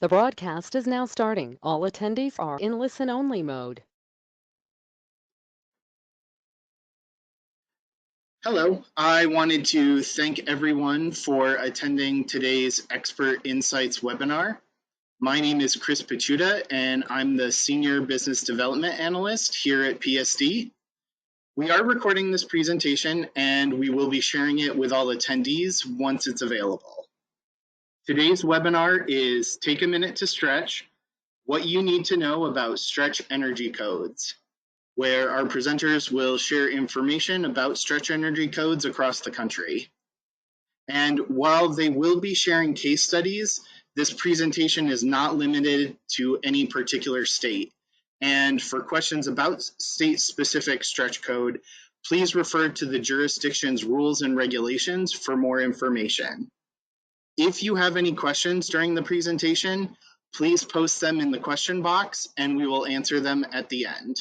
The broadcast is now starting. All attendees are in listen-only mode. Hello, I wanted to thank everyone for attending today's Expert Insights webinar. My name is Chris Pachuta, and I'm the Senior Business Development Analyst here at PSD. We are recording this presentation, and we will be sharing it with all attendees once it's available. Today's webinar is Take a Minute to Stretch, What You Need to Know About Stretch Energy Codes, where our presenters will share information about stretch energy codes across the country. And while they will be sharing case studies, this presentation is not limited to any particular state. And for questions about state-specific stretch code, please refer to the jurisdiction's rules and regulations for more information. If you have any questions during the presentation, please post them in the question box and we will answer them at the end.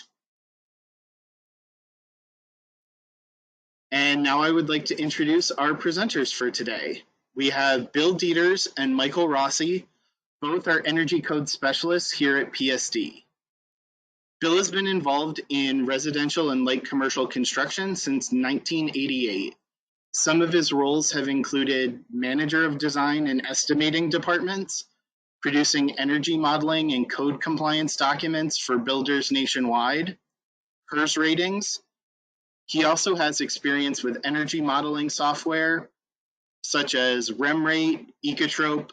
And now I would like to introduce our presenters for today. We have Bill Dieters and Michael Rossi, both are energy code specialists here at PSD. Bill has been involved in residential and light commercial construction since 1988. Some of his roles have included manager of design and estimating departments, producing energy modeling and code compliance documents for builders nationwide, HERS ratings. He also has experience with energy modeling software, such as RemRate, Ecotrope,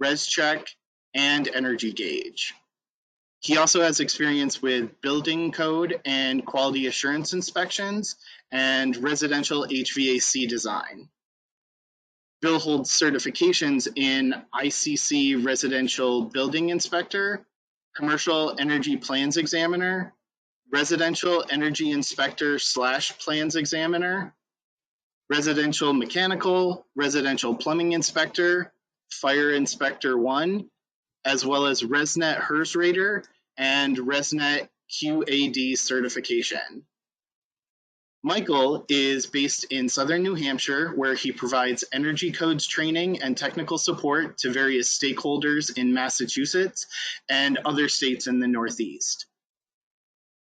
ResCheck, and Energy Gauge. He also has experience with building code and quality assurance inspections and residential HVAC design. Bill holds certifications in ICC Residential Building Inspector, Commercial Energy Plans Examiner, Residential Energy Inspector / Plans Examiner, Residential Mechanical, Residential Plumbing Inspector, Fire Inspector 1, as well as ResNet HERS Rater and ResNet QAD certification. Michael is based in Southern New Hampshire, where he provides energy codes training and technical support to various stakeholders in Massachusetts and other states in the Northeast.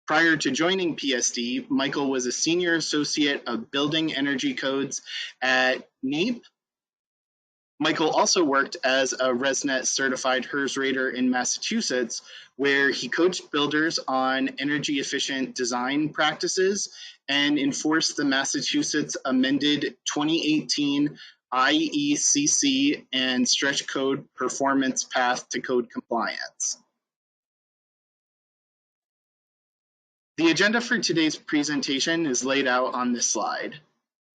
Prior to joining PSD, Michael was a senior associate of building energy codes at NEEP. Michael also worked as a ResNet certified HERS rater in Massachusetts, where he coached builders on energy efficient design practices and enforced the Massachusetts amended 2018 IECC and stretch code performance path to code compliance. The agenda for today's presentation is laid out on this slide.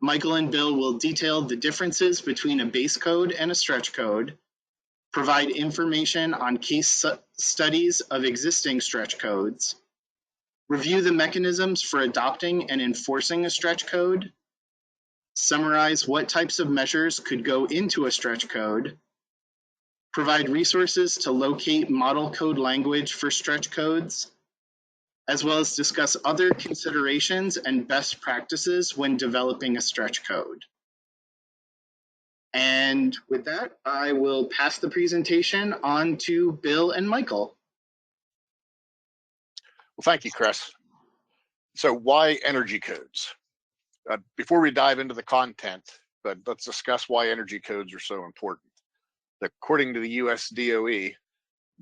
Michael and Bill will detail the differences between a base code and a stretch code, provide information on case studies of existing stretch codes, review the mechanisms for adopting and enforcing a stretch code, summarize what types of measures could go into a stretch code, provide resources to locate model code language for stretch codes, as well as discuss other considerations and best practices when developing a stretch code. And with that, I will pass the presentation on to Bill and Michael. Well, thank you, Chris. So why energy codes? Before we dive into the content, but let's discuss why energy codes are so important. According to the US DOE,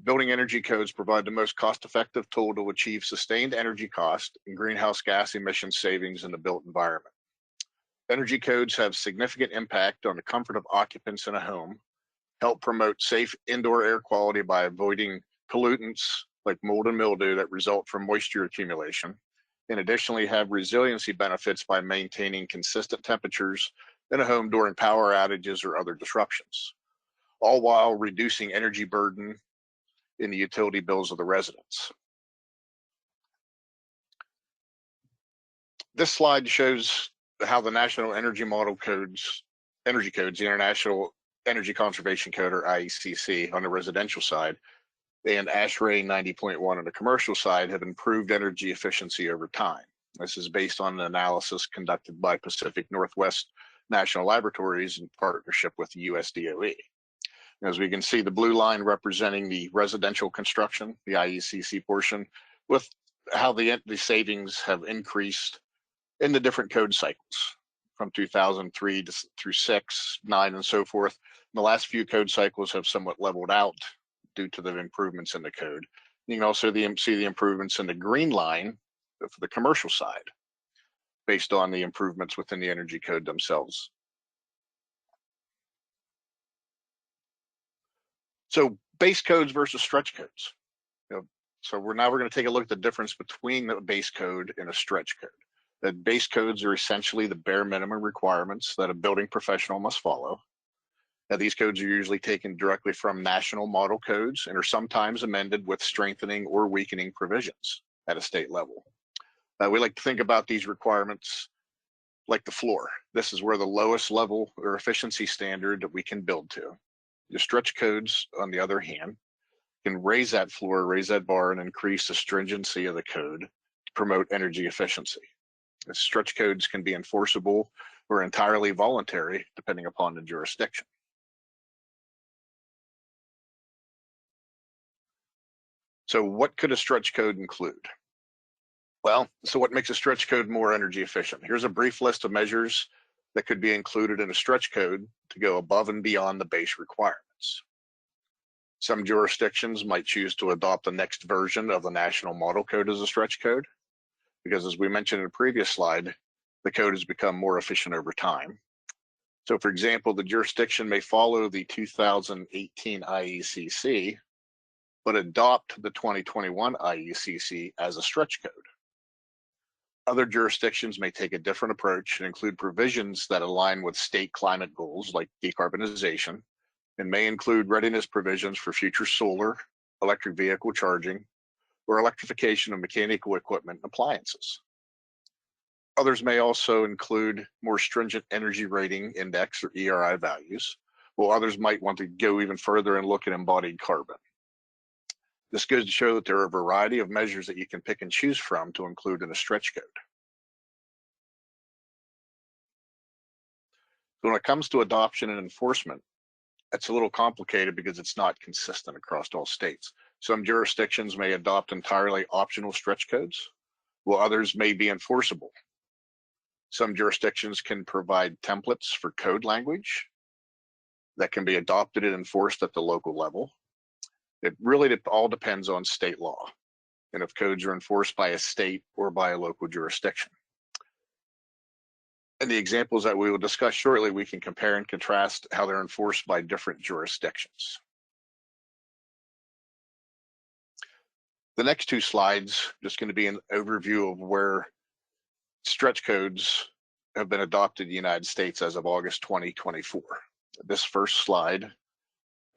building energy codes provide the most cost-effective tool to achieve sustained energy cost and greenhouse gas emission savings in the built environment. Energy codes have significant impact on the comfort of occupants in a home, help promote safe indoor air quality by avoiding pollutants like mold and mildew that result from moisture accumulation, and additionally have resiliency benefits by maintaining consistent temperatures in a home during power outages or other disruptions, all while reducing energy burden in the utility bills of the residents. This slide shows how the National Energy Model Codes, Energy Codes, the International Energy Conservation Code, or IECC, on the residential side, and ASHRAE 90.1 on the commercial side have improved energy efficiency over time. This is based on an analysis conducted by Pacific Northwest National Laboratories in partnership with the US DOE. As we can see, the blue line representing the residential construction, the IECC portion, with how the savings have increased in the different code cycles from 2003 through 6, 9, and so forth. And the last few code cycles have somewhat leveled out due to the improvements in the code. You can also see the improvements in the green line for the commercial side based on the improvements within the energy code themselves. So base codes versus stretch codes. So we're going to take a look at the difference between the base code and a stretch code. The base codes are essentially the bare minimum requirements that a building professional must follow. Now, these codes are usually taken directly from national model codes and are sometimes amended with strengthening or weakening provisions at a state level. We like to think about these requirements like the floor. This is where the lowest level or efficiency standard that we can build to. The stretch codes, on the other hand, can raise that floor, raise that bar, and increase the stringency of the code to promote energy efficiency. The stretch codes can be enforceable or entirely voluntary, depending upon the jurisdiction. So what could a stretch code include? Well, so what makes a stretch code more energy efficient? Here's a brief list of measures that could be included in a stretch code to go above and beyond the base requirements. Some jurisdictions might choose to adopt the next version of the national model code as a stretch code, because as we mentioned in a previous slide, the code has become more efficient over time. So for example, the jurisdiction may follow the 2018 IECC, but adopt the 2021 IECC as a stretch code. Other jurisdictions may take a different approach and include provisions that align with state climate goals like decarbonization, and may include readiness provisions for future solar, electric vehicle charging, or electrification of mechanical equipment and appliances. Others may also include more stringent energy rating index or ERI values, while others might want to go even further and look at embodied carbon. This goes to show that there are a variety of measures that you can pick and choose from to include in a stretch code. So when it comes to adoption and enforcement, it's a little complicated because it's not consistent across all states. Some jurisdictions may adopt entirely optional stretch codes, while others may be enforceable. Some jurisdictions can provide templates for code language that can be adopted and enforced at the local level. It really all depends on state law and if codes are enforced by a state or by a local jurisdiction. And the examples that we will discuss shortly, we can compare and contrast how they're enforced by different jurisdictions. The next two slides just going to be an overview of where stretch codes have been adopted in the United States as of August 2024. This first slide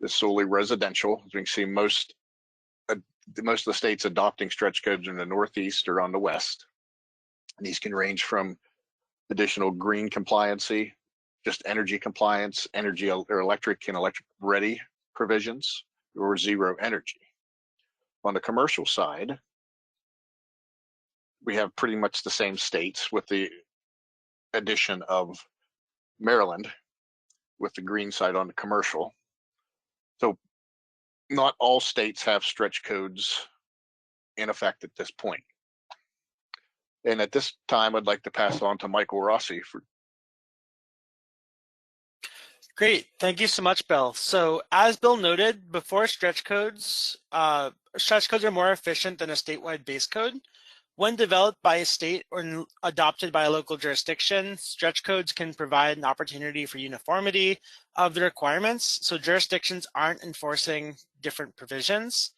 is solely residential. As we can see, most of the states adopting stretch codes in the Northeast or on the West. And these can range from additional green compliancy, just energy compliance, energy or electric and electric ready provisions, or zero energy. On the commercial side, we have pretty much the same states with the addition of Maryland with the green side on the commercial. So not all states have stretch codes in effect at this point. And at this time, I'd like to pass on to Michael Rossi for. Great, thank you so much, Bill. So as Bill noted, before stretch codes are more efficient than a statewide base code. When developed by a state or adopted by a local jurisdiction, stretch codes can provide an opportunity for uniformity of the requirements, so jurisdictions aren't enforcing different provisions.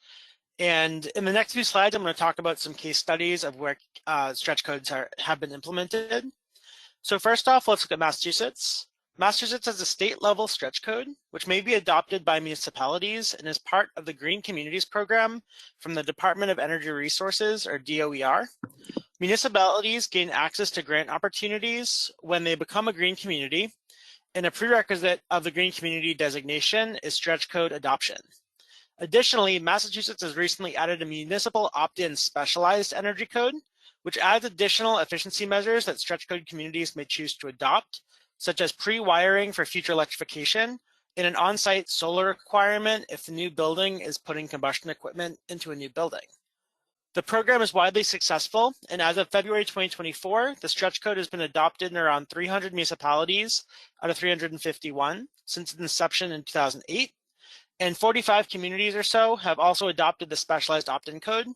And in the next few slides, I'm going to talk about some case studies of where stretch codes have been implemented. So first off, let's look at Massachusetts. Massachusetts has a state-level stretch code, which may be adopted by municipalities and is part of the Green Communities program from the Department of Energy Resources, or DOER. Municipalities gain access to grant opportunities when they become a green community, and a prerequisite of the green community designation is stretch code adoption. Additionally, Massachusetts has recently added a municipal opt-in specialized energy code, which adds additional efficiency measures that stretch code communities may choose to adopt, such as pre-wiring for future electrification and an on-site solar requirement if the new building is putting combustion equipment into a new building. The program is widely successful, and as of February 2024, the stretch code has been adopted in around 300 municipalities out of 351 since its inception in 2008, and 45 communities or so have also adopted the specialized opt-in code,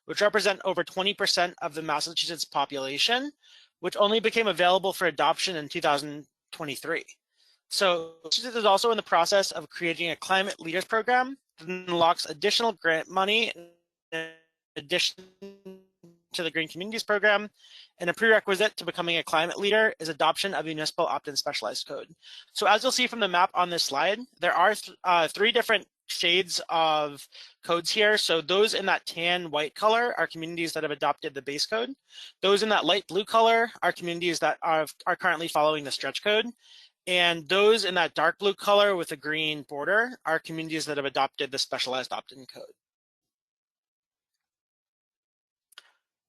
which represent over 20% of the Massachusetts population, which only became available for adoption in 2023. So Massachusetts is also in the process of creating a climate leaders program that unlocks additional grant money in addition to the Green Communities program, and a prerequisite to becoming a climate leader is adoption of municipal opt-in specialized code. So as you'll see from the map on this slide, there are three different shades of codes here. So those in that tan white color are communities that have adopted the base code. Those in that light blue color are communities that are currently following the stretch code. And those in that dark blue color with a green border are communities that have adopted the specialized opt-in code.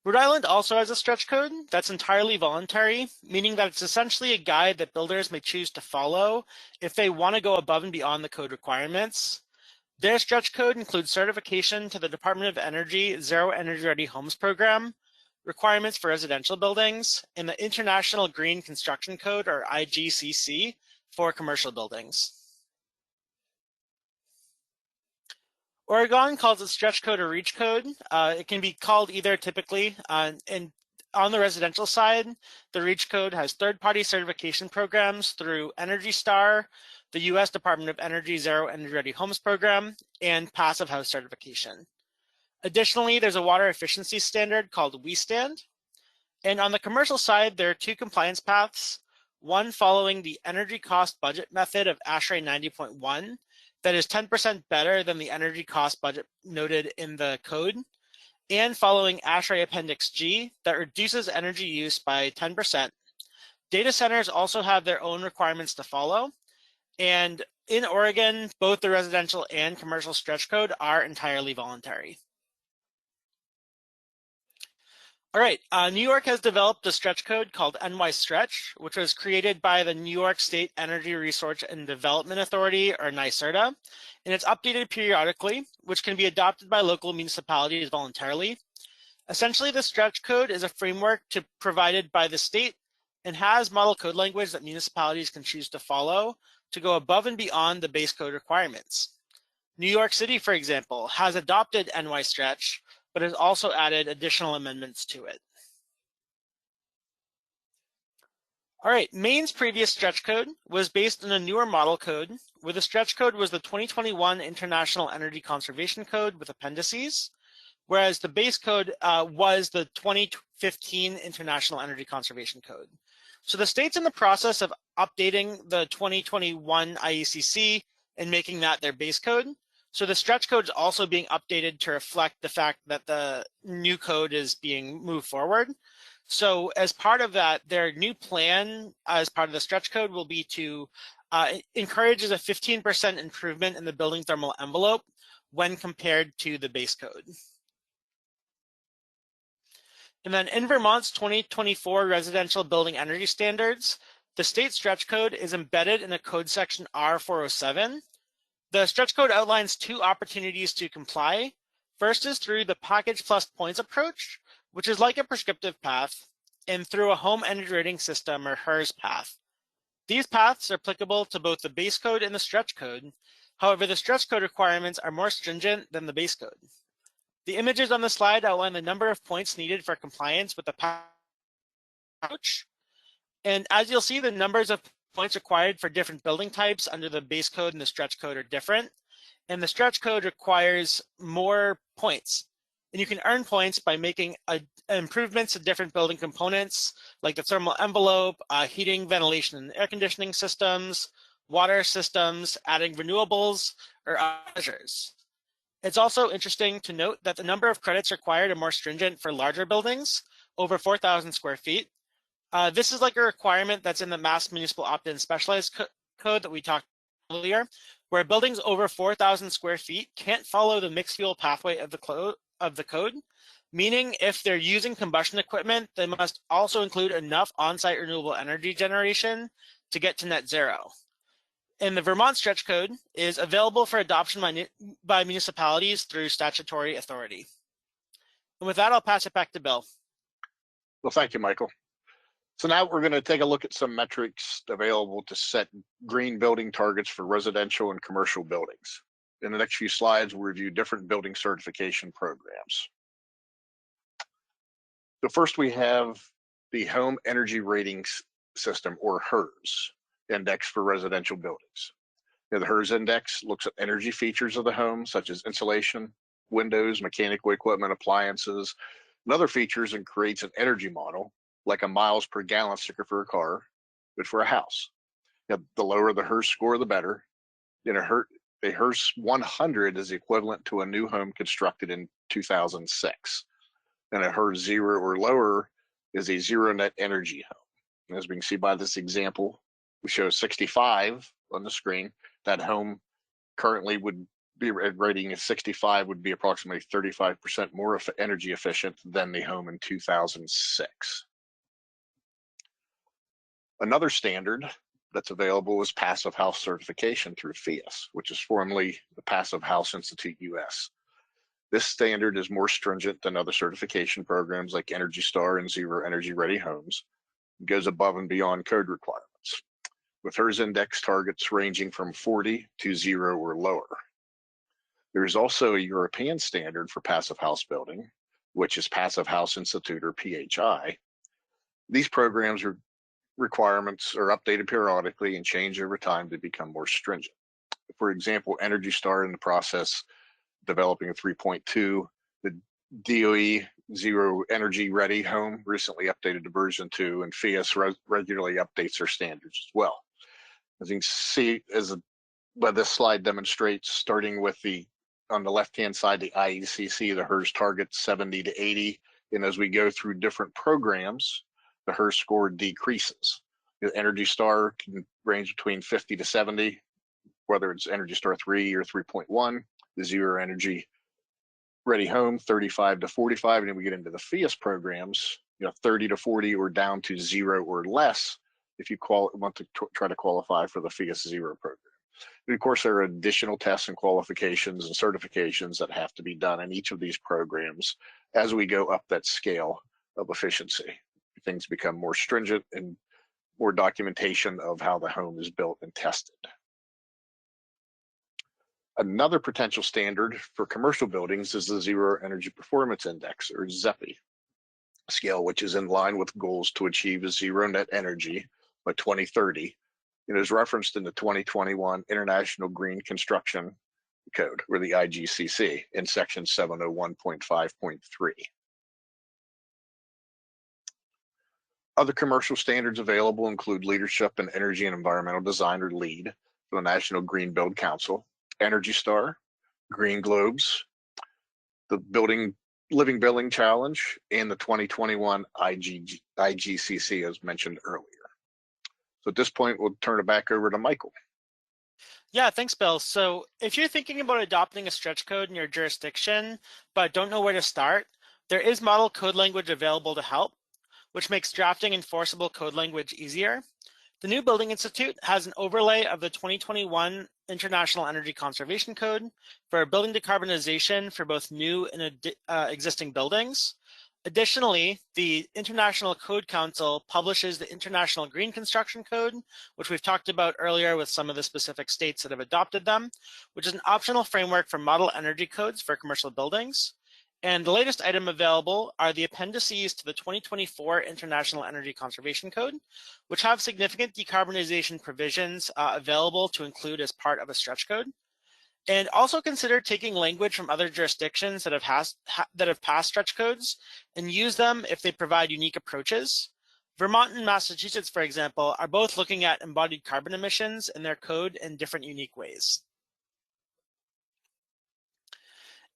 Rhode Island also has a stretch code that's entirely voluntary, meaning that it's essentially a guide that builders may choose to follow if they want to go above and beyond the code requirements. Their stretch code includes certification to the Department of Energy Zero Energy Ready Homes program, requirements for residential buildings, and the International Green Construction Code, or IGCC, for commercial buildings. Oregon calls it stretch code or reach code. It can be called either typically, and on the residential side, the reach code has third-party certification programs through Energy Star, the U.S. Department of Energy Zero Energy Ready Homes program, and passive house certification. Additionally, there's a water efficiency standard called WeStand. And on the commercial side, there are two compliance paths, one following the energy cost budget method of ASHRAE 90.1, that is 10% better than the energy cost budget noted in the code, and following ASHRAE Appendix G that reduces energy use by 10%. Data centers also have their own requirements to follow, and in Oregon, both the residential and commercial stretch code are entirely voluntary. All right, New York has developed a stretch code called NY Stretch, which was created by the New York State Energy Research and Development Authority, or NYSERDA, and it's updated periodically, which can be adopted by local municipalities voluntarily. Essentially, the stretch code is a framework provided by the state and has model code language that municipalities can choose to follow to go above and beyond the base code requirements. New York City, for example, has adopted NY Stretch, but has also added additional amendments to it. All right, Maine's previous stretch code was based on a newer model code, where the stretch code was the 2021 International Energy Conservation Code with appendices, whereas the base code was the 2015 International Energy Conservation Code. So the state's in the process of updating the 2021 IECC and making that their base code. So the stretch code is also being updated to reflect the fact that the new code is being moved forward. So as part of that, their new plan as part of the stretch code will be to encourage a 15% improvement in the building thermal envelope when compared to the base code. And then in Vermont's 2024 residential building energy standards, the state stretch code is embedded in a code section R407. The stretch code outlines two opportunities to comply. First is through the package plus points approach, which is like a prescriptive path, and through a home energy rating system, or HERS path. These paths are applicable to both the base code and the stretch code. However, the stretch code requirements are more stringent than the base code. The images on the slide outline the number of points needed for compliance with the approach. And as you'll see, the numbers of points required for different building types under the base code and the stretch code are different. And the stretch code requires more points. And you can earn points by making improvements to different building components, like the thermal envelope, heating, ventilation, and air conditioning systems, water systems, adding renewables, or other measures. It's also interesting to note that the number of credits required are more stringent for larger buildings, over 4,000 square feet. This is like a requirement that's in the Mass Municipal Opt-in Specialized Code that we talked earlier, where buildings over 4,000 square feet can't follow the mixed fuel pathway of the code, meaning if they're using combustion equipment, they must also include enough on-site renewable energy generation to get to net zero. And the Vermont stretch code is available for adoption by municipalities through statutory authority. And with that, I'll pass it back to Bill. Well, thank you, Michael. So now we're going to take a look at some metrics available to set green building targets for residential and commercial buildings. In the next few slides, we'll review different building certification programs. So first we have the Home Energy Ratings System, or HERS, index for residential buildings. Now, the HERS index looks at energy features of the home, such as insulation, windows, mechanical equipment, appliances, and other features, and creates an energy model, like a miles per gallon sticker for a car, but for a house. Now, the lower the HERS score, the better. A HERS 100 is equivalent to a new home constructed in 2006. And a HERS 0 or lower is a zero net energy home. As we can see by this example, we show 65 on the screen. That home currently would be rating at 65, would be approximately 35% more energy efficient than the home in 2006. Another standard that's available is Passive House certification through FIAS, which is formerly the Passive House Institute US. This standard is more stringent than other certification programs like Energy Star and Zero Energy Ready Homes. It goes above and beyond code requirements, with HERS index targets ranging from 40 to 0 or lower. There is also a European standard for passive house building, which is Passive House Institute, or PHI. These programs requirements are updated periodically and change over time to become more stringent. For example, Energy Star in the process developing a 3.2, the DOE Zero Energy Ready Home recently updated to version 2, and FIAS regularly updates their standards as well. As you can see, what this slide demonstrates, starting with on the left-hand side, the IECC, the HERS target 70 to 80, and as we go through different programs, the HERS score decreases. The Energy Star can range between 50 to 70, whether it's Energy Star 3 or 3.1. The Zero Energy Ready Home, 35 to 45, and then we get into the FIAS programs, 30 to 40 or down to 0 or less if you want to try to qualify for the FIAS 0 program. And of course, there are additional tests and qualifications and certifications that have to be done in each of these programs as we go up that scale of efficiency. Things become more stringent and more documentation of how the home is built and tested. Another potential standard for commercial buildings is the Zero Energy Performance Index, or ZEPI scale, which is in line with goals to achieve a zero net energy by 2030. It is referenced in the 2021 International Green Construction Code, or the IGCC, in section 701.5.3. Other commercial standards available include Leadership in Energy and Environmental Design, or LEED, from the National Green Build Council, Energy Star, Green Globes, the Living Building Challenge, and the 2021 IGCC, as mentioned earlier. So at this point, we'll turn it back over to Michael. Yeah, thanks, Bill. So if you're thinking about adopting a stretch code in your jurisdiction, but don't know where to start, there is model code language available to help, which makes drafting enforceable code language easier. The New Building Institute has an overlay of the 2021 International Energy Conservation Code for building decarbonization for both new and existing buildings. Additionally, the International Code Council publishes the International Green Construction Code, which we've talked about earlier with some of the specific states that have adopted them, which is an optional framework for model energy codes for commercial buildings. And the latest item available are the appendices to the 2024 International Energy Conservation Code, which have significant decarbonization provisions available to include as part of a stretch code. And also consider taking language from other jurisdictions that have passed stretch codes and use them if they provide unique approaches. Vermont and Massachusetts, for example, are both looking at embodied carbon emissions in their code in different unique ways.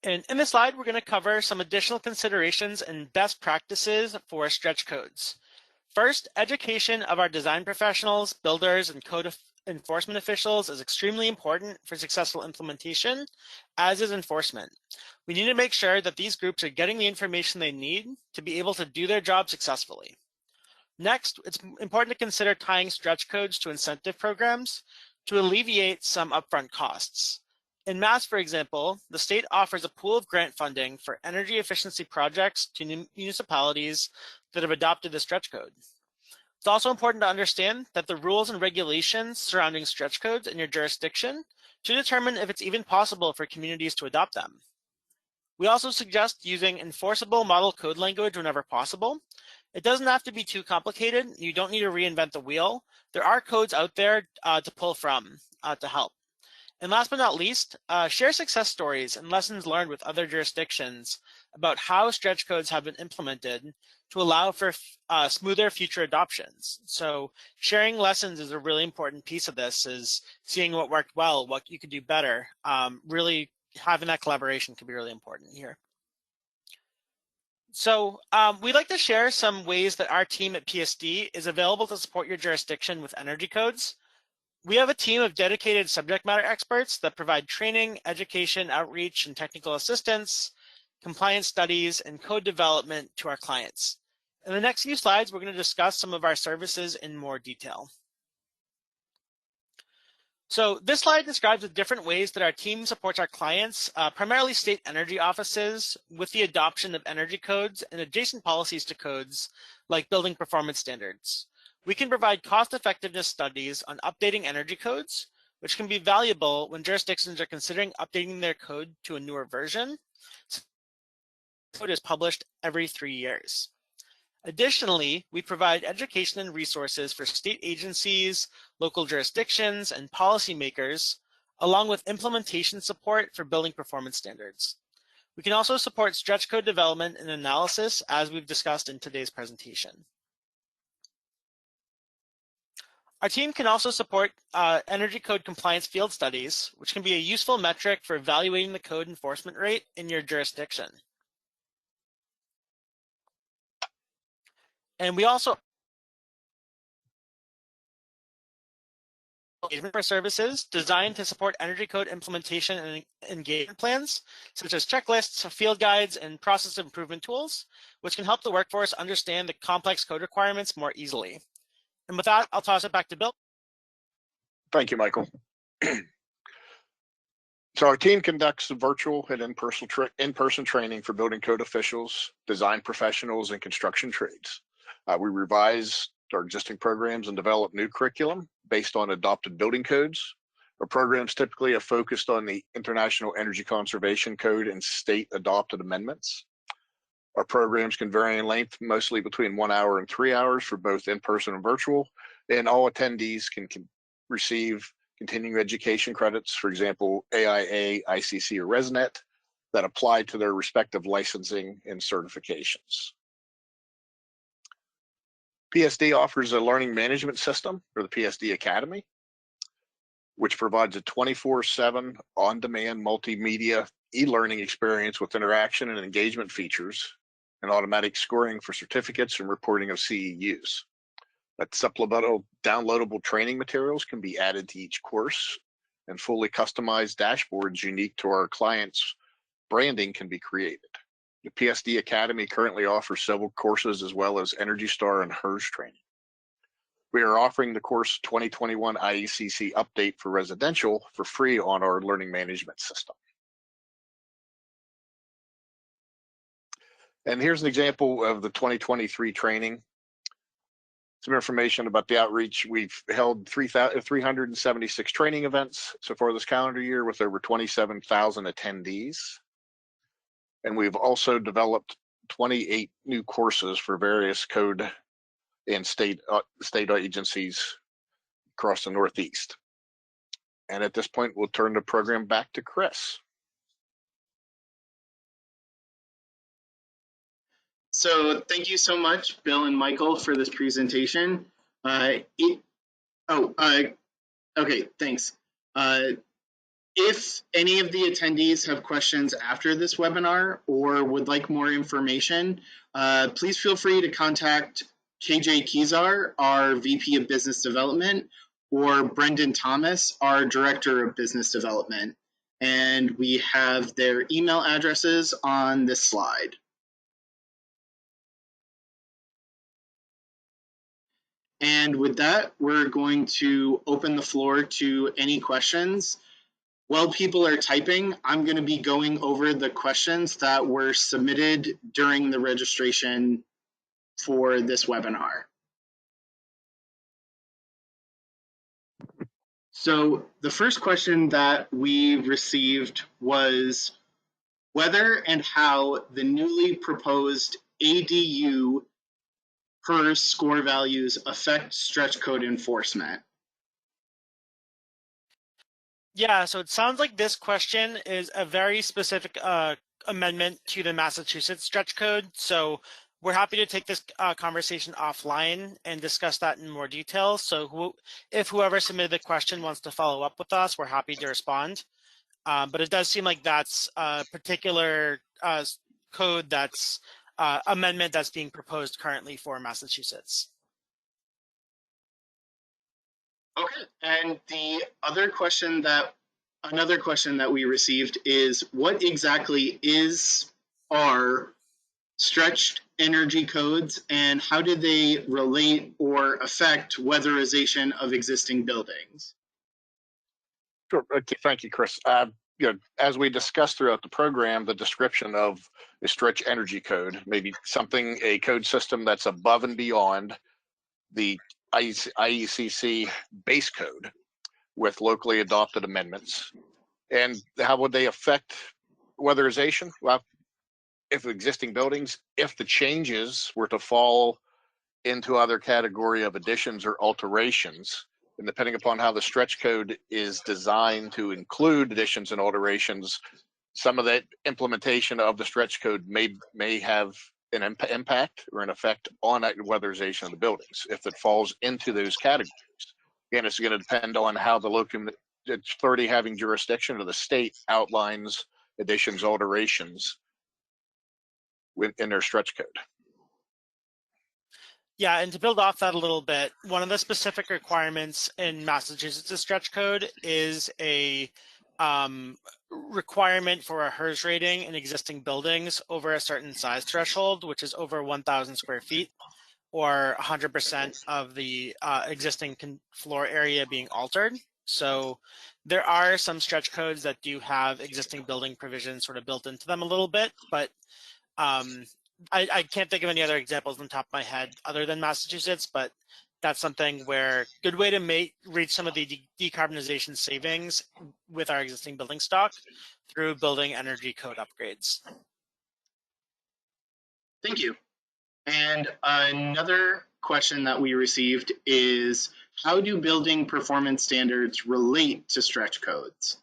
And in this slide, we're going to cover some additional considerations and best practices for stretch codes. First, education of our design professionals, builders, and code enforcement officials is extremely important for successful implementation, as is enforcement. We need to make sure that these groups are getting the information they need to be able to do their job successfully. Next, it's important to consider tying stretch codes to incentive programs. to alleviate some upfront costs. In Mass, for example, the state offers a pool of grant funding for energy efficiency projects to municipalities that have adopted the stretch code. It's also important to understand that the rules and regulations surrounding stretch codes in your jurisdiction to determine if it's even possible for communities to adopt them. We also suggest using enforceable model code language whenever possible. It doesn't have to be too complicated. You don't need to reinvent the wheel. There are codes out there to pull from to help. And last but not least, share success stories and lessons learned with other jurisdictions about how stretch codes have been implemented to allow for smoother future adoptions. So sharing lessons is a really important piece of this, is seeing what worked well, what you could do better. Really having that collaboration can be really important here. So we'd like to share some ways that our team at PSD is available to support your jurisdiction with energy codes. We have a team of dedicated subject matter experts that provide training, education, outreach, and technical assistance, compliance studies, and code development to our clients. In the next few slides, we're going to discuss some of our services in more detail. So this slide describes the different ways that our team supports our clients, primarily state energy offices, with the adoption of energy codes and adjacent policies to codes like building performance standards. We can provide cost-effectiveness studies on updating energy codes, which can be valuable when jurisdictions are considering updating their code to a newer version. Code is published every 3 years. Additionally, we provide education and resources for state agencies, local jurisdictions, and policymakers, along with implementation support for building performance standards. We can also support stretch code development and analysis, as we've discussed in today's presentation. Our team can also support energy code compliance field studies, which can be a useful metric for evaluating the code enforcement rate in your jurisdiction. And we also engagement for services designed to support energy code implementation and engagement plans, such as checklists, field guides, and process improvement tools, which can help the workforce understand the complex code requirements more easily. And with that, I'll toss it back to Bill. Thank you, Michael. So our team conducts virtual and in-person training for building code officials, design professionals, and construction trades. We revise our existing programs and develop new curriculum based on adopted building codes. Our programs typically are focused on the International Energy Conservation Code and state adopted amendments. Our programs can vary in length, mostly between 1 hour and 3 hours for both in-person and virtual, and all attendees can receive continuing education credits, for example, AIA, ICC, or ResNet, that apply to their respective licensing and certifications. PSD offers a learning management system, or the PSD Academy, which provides a 24/7 on-demand multimedia e-learning experience with interaction and engagement features and automatic scoring for certificates and reporting of CEUs. That supplemental downloadable training materials can be added to each course, and fully customized dashboards unique to our clients' branding can be created. The PSD Academy currently offers several courses as well as Energy Star and HERS training. We are offering the course 2021 IECC update for residential for free on our learning management system. And here's an example of the 2023 training. Some information about the outreach. We've held 376 training events so far this calendar year with over 27,000 attendees. And we've also developed 28 new courses for various code and state agencies across the Northeast. And at this point, we'll turn the program back to Chris. So thank you so much, Bill and Michael, for this presentation. Okay, thanks. If any of the attendees have questions after this webinar or would like more information, please feel free to contact KJ Kezar, our VP of Business Development, or Brendan Thomas, our Director of Business Development. And we have their email addresses on this slide. And with that, we're going to open the floor to any questions. While people are typing, I'm going to be going over the questions that were submitted during the registration for this webinar. So the first question that we received was whether and how the newly proposed ADU PERS score values affect stretch code enforcement. Yeah, so it sounds like this question is a very specific amendment to the Massachusetts stretch code. So we're happy to take this conversation offline and discuss that in more detail. So if whoever submitted the question wants to follow up with us, we're happy to respond. But it does seem like that's a particular code that's amendment that's being proposed currently for Massachusetts. Okay, and another question that we received is what exactly are stretched energy codes and how do they relate or affect weatherization of existing buildings? Sure. Okay, thank you, Chris. As we discussed throughout the program, the description of a stretch energy code, maybe a code system that's above and beyond the IECC base code with locally adopted amendments. And how would they affect weatherization? Well, if existing buildings, if the changes were to fall into other category of additions or alterations, and depending upon how the stretch code is designed to include additions and alterations, some of that implementation of the stretch code may have an impact or an effect on weatherization of the buildings if it falls into those categories. Again, it's going to depend on how the local authority having jurisdiction or the state outlines additions, alterations in their stretch code. Yeah, and to build off that a little bit, one of the specific requirements in Massachusetts stretch code is a requirement for a HERS rating in existing buildings over a certain size threshold, which is over 1,000 square feet, or 100% of the existing floor area being altered. So there are some stretch codes that do have existing building provisions sort of built into them a little bit, but I can't think of any other examples on the top of my head other than Massachusetts, but that's something where good way to reach some of the decarbonization savings with our existing building stock through building energy code upgrades. Thank you. And another question that we received is how do building performance standards relate to stretch codes?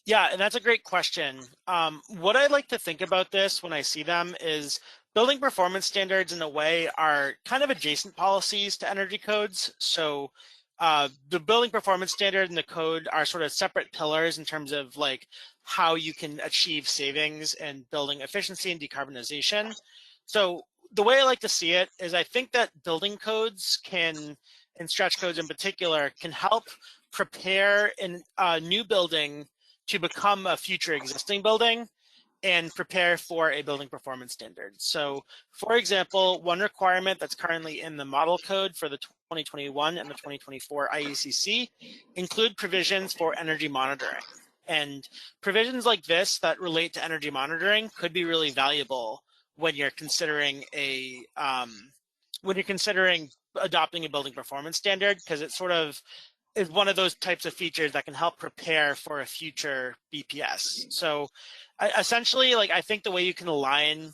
Yeah, and that's a great question. What I like to think about this when I see them is building performance standards in a way are kind of adjacent policies to energy codes. So the building performance standard and the code are sort of separate pillars in terms of like how you can achieve savings and building efficiency and decarbonization. So the way I like to see it is I think that building codes and stretch codes in particular, can help prepare a new building to become a future existing building and prepare for a building performance standard. So for example, one requirement that's currently in the model code for the 2021 and the 2024 IECC include provisions for energy monitoring. And provisions like this that relate to energy monitoring could be really valuable when you're considering adopting a building performance standard, because it sort of is one of those types of features that can help prepare for a future BPS. So essentially, like I think the way you can align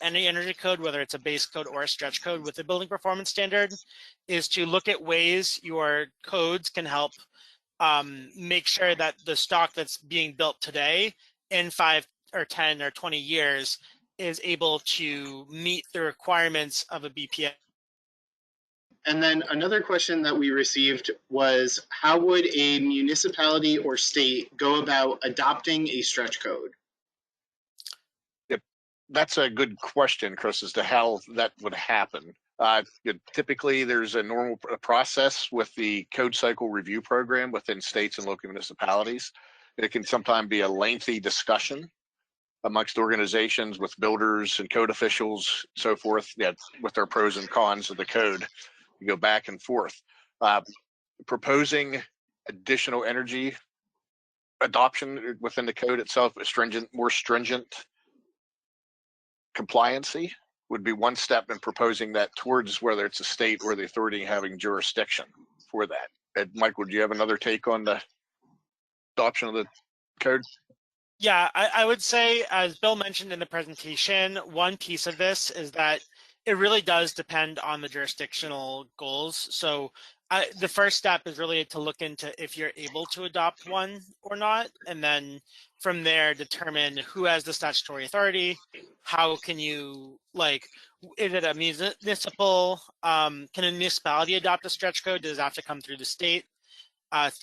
any energy code, whether it's a base code or a stretch code with a building performance standard, is to look at ways your codes can help make sure that the stock that's being built today in 5 or 10 or 20 years is able to meet the requirements of a BPS. And then another question that we received was, how would a municipality or state go about adopting a stretch code? Yep, that's a good question, Chris, as to how that would happen. Typically, there's a normal process with the code cycle review program within states and local municipalities. It can sometimes be a lengthy discussion amongst organizations with builders and code officials, so forth, with their pros and cons of the code. You go back and forth. Proposing additional energy adoption within the code itself, more stringent compliancy would be one step in proposing that towards whether it's a state or the authority having jurisdiction for that. And Michael, do you have another take on the adoption of the code? Yeah, I would say, as Bill mentioned in the presentation, one piece of this is that it really does depend on the jurisdictional goals. So the first step is really to look into if you're able to adopt one or not, and then from there determine who has the statutory authority. How can you, like, is it a municipal, can a municipality adopt a stretch code? Does it have to come through the state?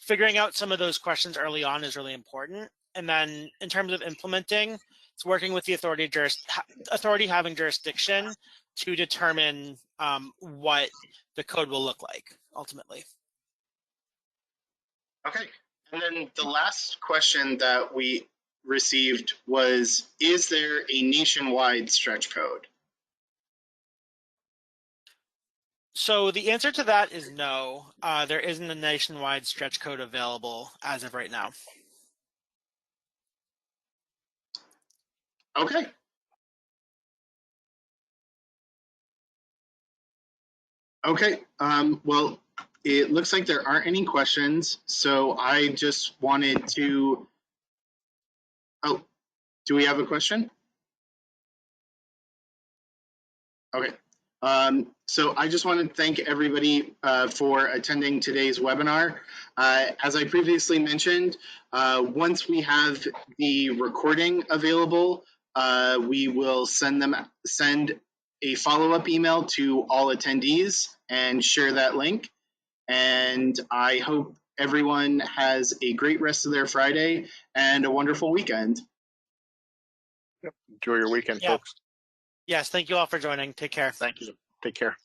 Figuring out some of those questions early on is really important. And then in terms of implementing, it's working with the authority having jurisdiction to determine what the code will look like ultimately. Okay. And then the last question that we received was, is there a nationwide stretch code? So the answer to that is no. There isn't a nationwide stretch code available as of right now. Okay. Okay. Well, it looks like there aren't any questions, so I just wanted to. Oh, do we have a question? Okay. So I just want to thank everybody for attending today's webinar. As I previously mentioned, once we have the recording available, we will send a follow-up email to all attendees and share that link. And I hope everyone has a great rest of their Friday and a wonderful weekend. Yep. Enjoy your weekend, folks. Yes, thank you all for joining. Take care. Thank you. Take care.